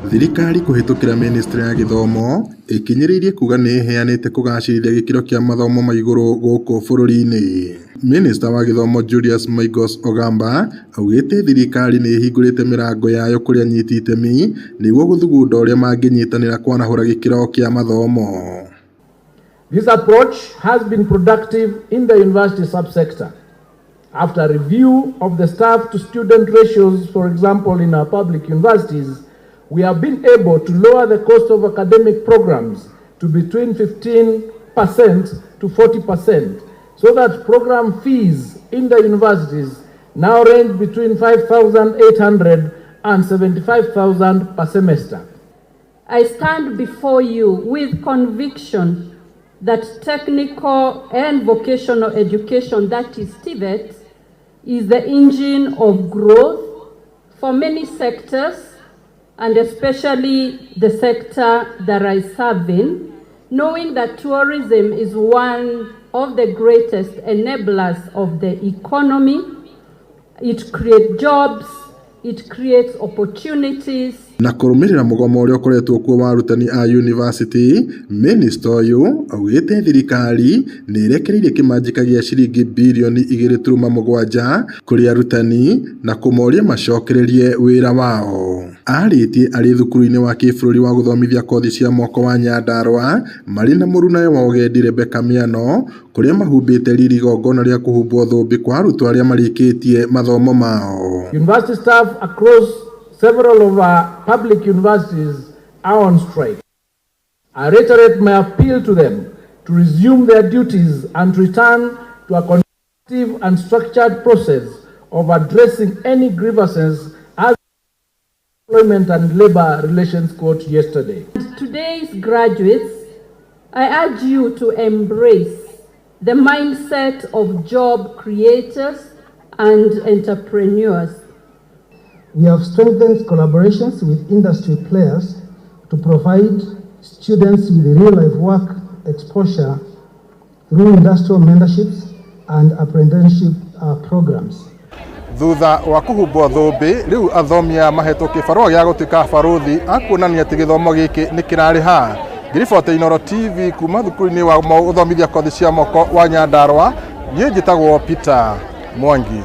Thirikari kũhĩtũkĩra Ministry ya Gĩthomo ĩkinyĩrĩirie kuga nĩ ĩheanĩte kũgacĩrithia gĩkĩro kĩa mathomo ma igũrũ gũkũ bũrũri-inĩ. Minister wa Gĩthomo Julius Michaels Ogamba augĩte thirikari nĩ ĩhingũrĩte mĩrango yayo kũrĩ anyiti itemi nĩguo gũthugunda ũrĩa mangĩnyitanĩra kwanahũra gĩkĩro kĩa mathomo. This approach has been productive in the university subsector. After review of the staff to student ratios, for example, in our public universities, we have been able to lower the cost of academic programs to between 15% to 40%, so that program fees in the universities now range between 5,800 and 75,000 per semester. I stand before you with conviction that technical and vocational education, that is TVET, is the engine of growth for many sectors, and especially the sector that I serve in, knowing that tourism is one of the greatest enablers of the economy. It creates jobs, it creates opportunities. Na kũrũmĩrĩra mũgomo ũrĩa ũkoretwo kuo wa arutani a university, minister ũyũ augĩte thirikari nĩ ĩrekereirie kĩmanjĩka gĩa ciringi birioni 2.7 kũrĩ arutani na kũmoria macokererie wĩra wao. Arĩtie arĩ thukuru-inĩ wa kĩbũrũri wa gũthomithia kothi cia moko wa Nyandarua marĩ na mũrunawe wa ũgendi Rebecca Miano, kũrĩa mahumbĩte riri igongona rĩa kũhumbwo thũmbĩ kwa arutwo arĩa marĩkĩtie mathomo mao. University staff across several of our public universities are on strike. I reiterate my appeal to them to resume their duties and return to a constructive and structured process of addressing any grievances as Employment and Labor Relations Court yesterday. Today's graduates, I urge you to embrace the mindset of job creators and entrepreneurs. We have strengthened collaborations with industry players to provide students with real-life work exposure through industrial mentorships and apprenticeship programs. Thutha wa kũhumbwo thũmbĩ, rĩu athomia mahetwo kĩbarũa gĩa gũtuĩka barothi akuonania atĩ gĩthomo gĩkĩ nĩ kĩrarĩha. Ngiriboti Inooro TV kuma thukuru-inĩ wa gũthomithia kothi cia moko wa Nyandarua, niĩ njĩtagwo Peter Mwangi.